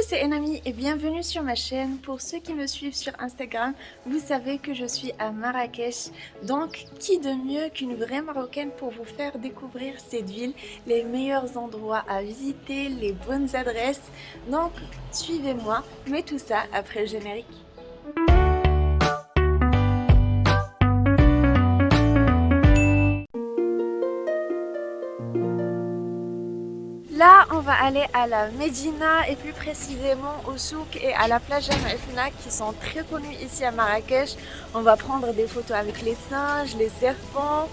c'est Enami et bienvenue sur ma chaîne. Pour ceux qui me suivent sur Instagram, vous savez que je suis à Marrakech. Donc, qui de mieux qu'une vraie Marocaine pour vous faire découvrir cette ville, les meilleurs endroits à visiter, les bonnes adresses. Donc, suivez-moi, mais tout ça après le générique. Là, on va aller à la Médina et plus précisément au souk et à la plage Jemaa El Fna qui sont très connus ici à Marrakech. On va prendre des photos avec les singes, les serpents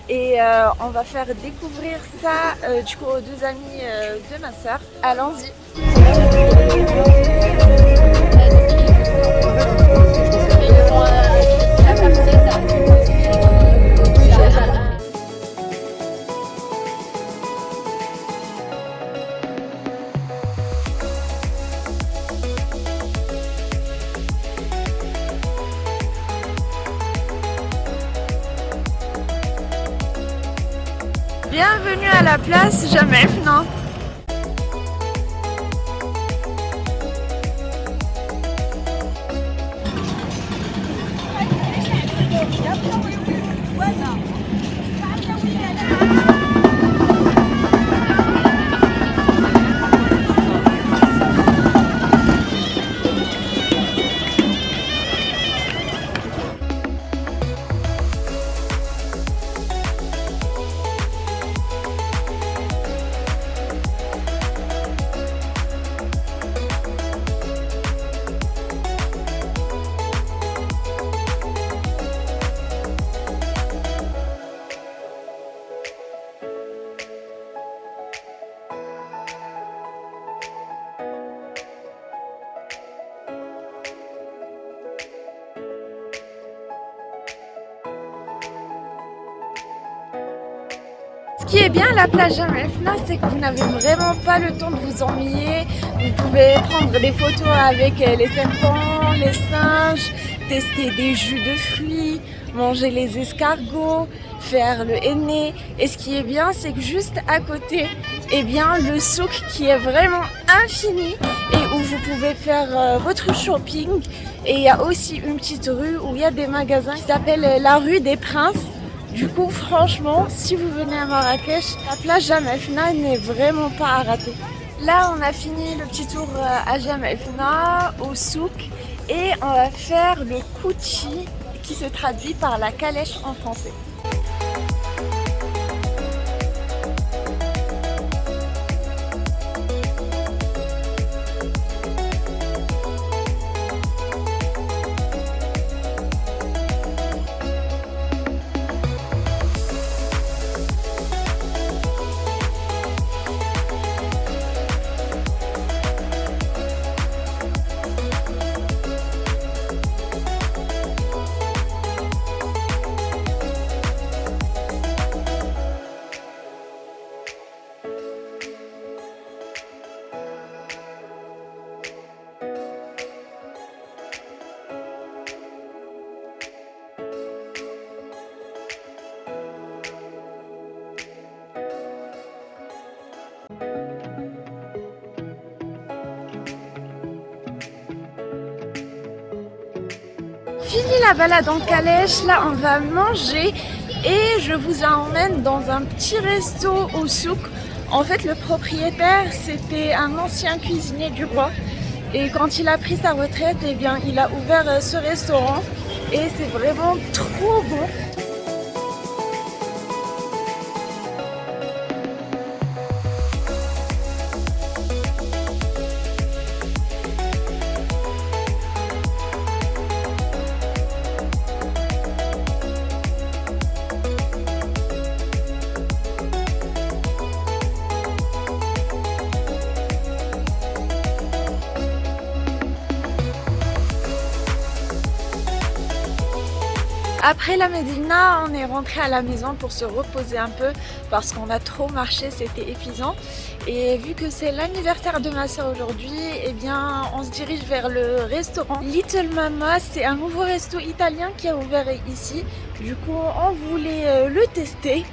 et on va faire découvrir ça du coup aux deux amis de ma soeur. Allons-y! Bienvenue à la place Jemaa El Fna. Ce qui est bien à la plage Jemaa El Fna, c'est que vous n'avez vraiment pas le temps de vous ennuyer. Vous pouvez prendre des photos avec les serpents, les singes, tester des jus de fruits, manger les escargots, faire le henné. Et ce qui est bien, c'est que juste à côté, eh bien, le souk qui est vraiment infini et où vous pouvez faire votre shopping. Et il y a aussi une petite rue où il y a des magasins qui s'appelle la rue des Princes. Du coup, franchement, si vous venez à Marrakech, la plage Jemaa El Fna n'est vraiment pas à rater. Là, on a fini le petit tour à Jemaa El Fna, au souk, et on va faire le kouchi, qui se traduit par la calèche en français. Fini la balade en calèche, là on va manger et je vous emmène dans un petit resto au souk. En fait le propriétaire c'était un ancien cuisinier du roi et quand il a pris sa retraite, eh bien, il a ouvert ce restaurant et c'est vraiment trop bon. Après la Médina, on est rentré à la maison pour se reposer un peu parce qu'on a trop marché, c'était épuisant. Et vu que c'est l'anniversaire de ma soeur aujourd'hui, eh bien on se dirige vers le restaurant Little Mama. C'est un nouveau resto italien qui a ouvert ici. Du coup, on voulait le tester.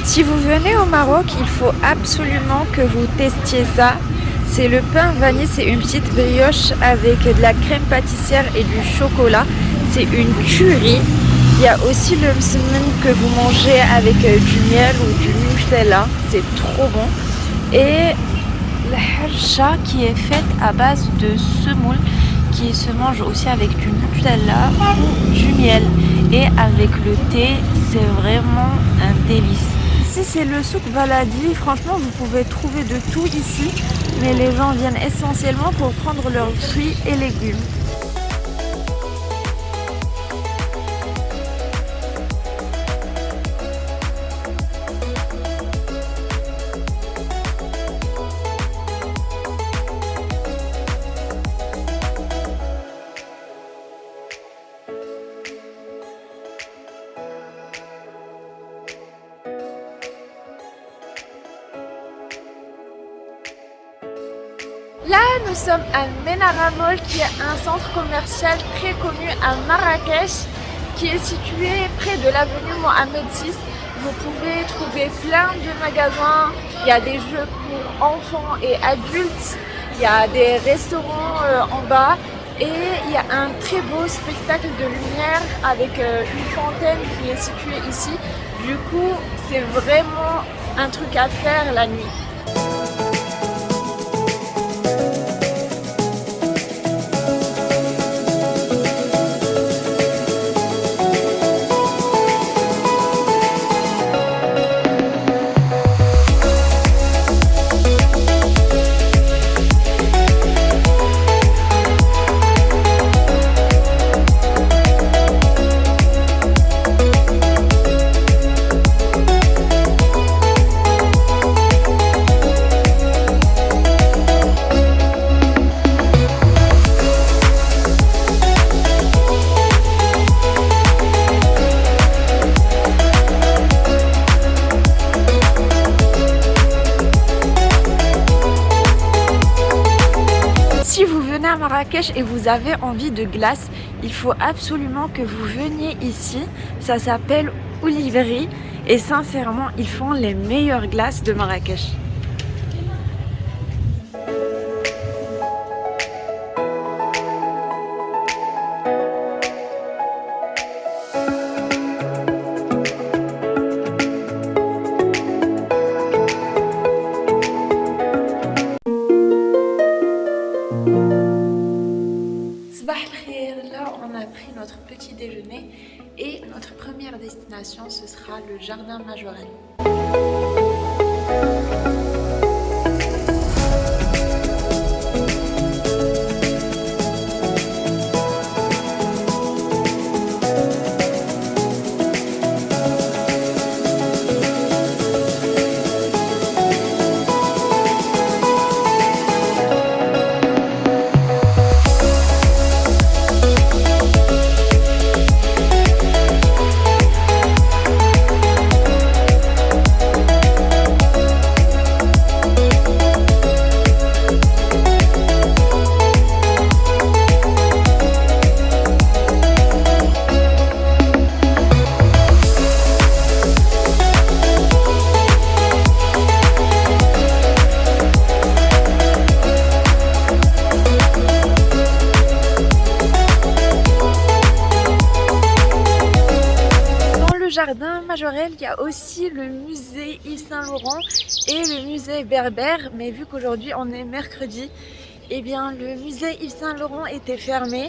Si vous venez au Maroc, il faut absolument que vous testiez ça. C'est le pain vanille, c'est une petite brioche avec de la crème pâtissière et du chocolat. C'est une tuerie. Il y a aussi le msemen que vous mangez avec du miel ou du Nutella. C'est trop bon. Et la harcha qui est faite à base de semoule qui se mange aussi avec du Nutella ou du miel. Et avec le thé, c'est vraiment un délice. Ici c'est le souk Baladi, franchement vous pouvez trouver de tout ici, mais les gens viennent essentiellement pour prendre leurs fruits et légumes. Là, nous sommes à Menara Mall, qui est un centre commercial très connu à Marrakech, qui est situé près de l'avenue Mohamed VI. Vous pouvez trouver plein de magasins, il y a des jeux pour enfants et adultes, il y a des restaurants en bas et il y a un très beau spectacle de lumière avec une fontaine qui est située ici. Du coup, c'est vraiment un truc à faire la nuit. À Marrakech et vous avez envie de glace, il faut absolument que vous veniez ici. Ça s'appelle Oliverie et sincèrement ils font les meilleures glaces de Marrakech. Là, on a pris notre petit déjeuner et notre première destination, ce sera le jardin Majorelle. Jardin Majorelle, il y a aussi le musée Yves Saint Laurent et le musée Berbère, mais vu qu'aujourd'hui on est mercredi, eh bien le musée Yves Saint Laurent était fermé.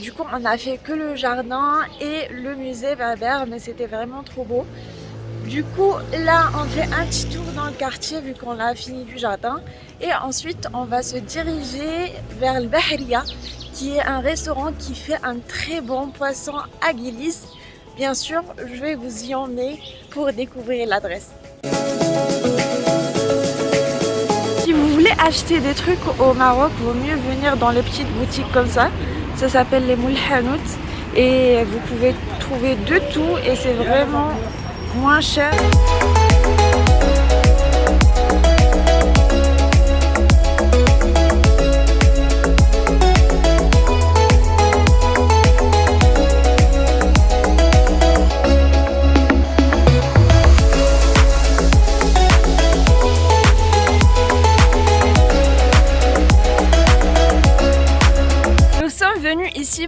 Du coup on a fait que le jardin et le musée Berbère, mais c'était vraiment trop beau. Du coup là on fait un petit tour dans le quartier vu qu'on a fini du jardin et ensuite on va se diriger vers le Bahria, qui est un restaurant qui fait un très bon poisson à Guilis. Bien sûr, je vais vous y emmener pour découvrir l'adresse. Si vous voulez acheter des trucs au Maroc, il vaut mieux venir dans les petites boutiques comme ça. Ça s'appelle les Moul Hanout et vous pouvez trouver de tout et c'est vraiment moins cher.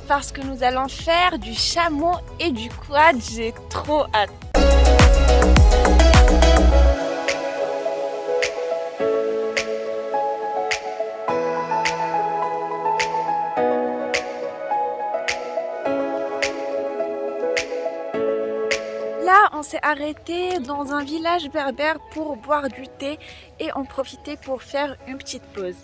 parce que nous allons faire du chameau et du quad. J'ai trop hâte. Là, on s'est arrêté dans un village berbère pour boire du thé et en profiter pour faire une petite pause.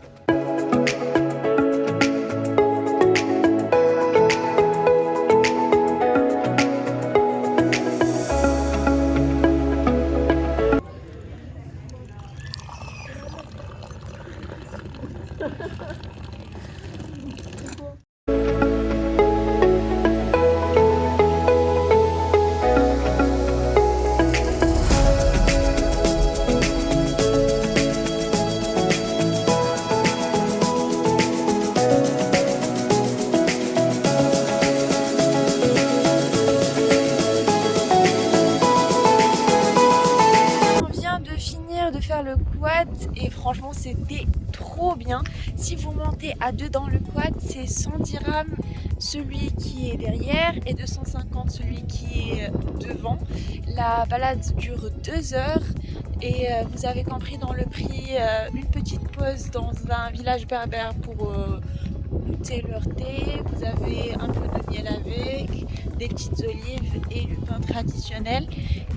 De faire le quad et franchement c'était trop bien. Si vous montez à deux dans le quad, c'est 110 dirhams celui qui est derrière et 250 celui qui est devant. La balade dure 2 heures et vous avez compris dans le prix une petite pause dans un village berbère pour goûter leur thé. Vous avez un peu de miel avec, des petites olives et du pain traditionnel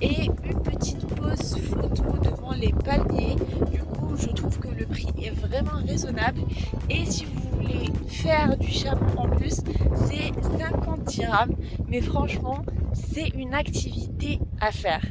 et une petite pause photo devant les palmiers. Du coup, je trouve que le prix est vraiment raisonnable. Et si vous voulez faire du chameau en plus, c'est 50 dirhams. Mais franchement, c'est une activité à faire.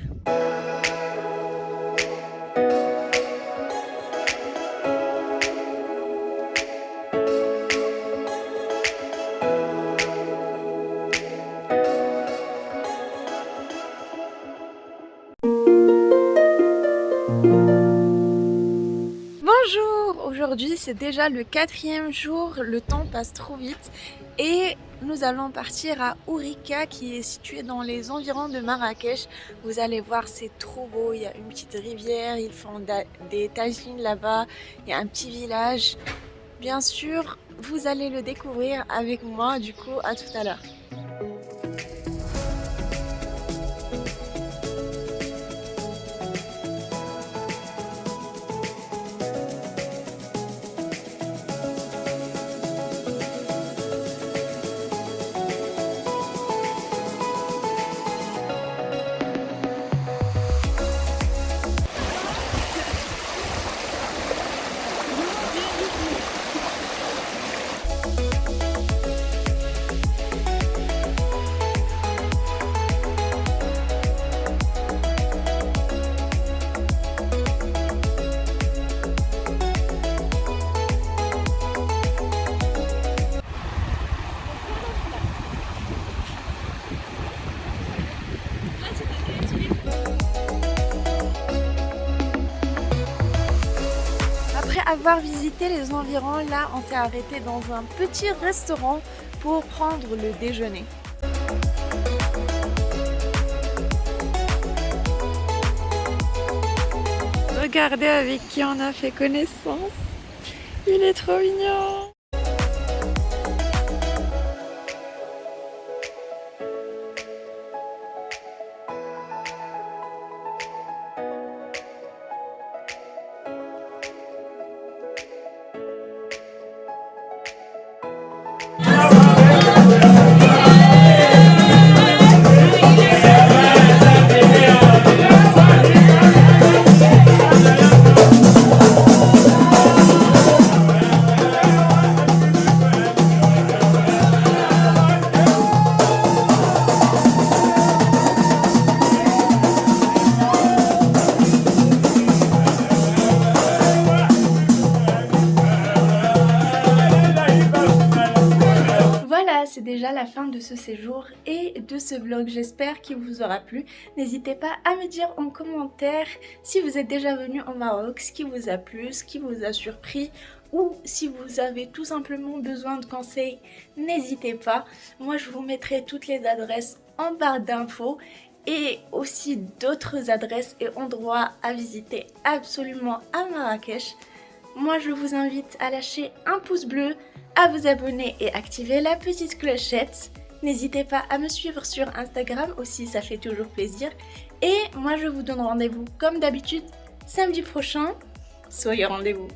Bonjour, aujourd'hui c'est déjà le 4e jour, le temps passe trop vite et nous allons partir à Ourika qui est situé dans les environs de Marrakech. Vous allez voir, c'est trop beau, il y a une petite rivière, ils font des tagines là-bas, il y a un petit village. Bien sûr, vous allez le découvrir avec moi, du coup à tout à l'heure. Après avoir visité les environs, là on s'est arrêté dans un petit restaurant pour prendre le déjeuner. Regardez avec qui on a fait connaissance. Il est trop mignon. C'est déjà la fin de ce séjour et de ce vlog. J'espère qu'il vous aura plu. N'hésitez pas à me dire en commentaire si vous êtes déjà venu au Maroc, ce qui vous a plu, ce qui vous a surpris, ou si vous avez tout simplement besoin de conseils, n'hésitez pas. Moi je vous mettrai toutes les adresses en barre d'infos et aussi d'autres adresses et endroits à visiter absolument à Marrakech. moi je vous invite à lâcher un pouce bleu, à vous abonner et activer la petite clochette. N'hésitez pas à me suivre sur Instagram aussi, ça fait toujours plaisir. Et moi je vous donne rendez-vous comme d'habitude samedi prochain. Soyez au rendez-vous.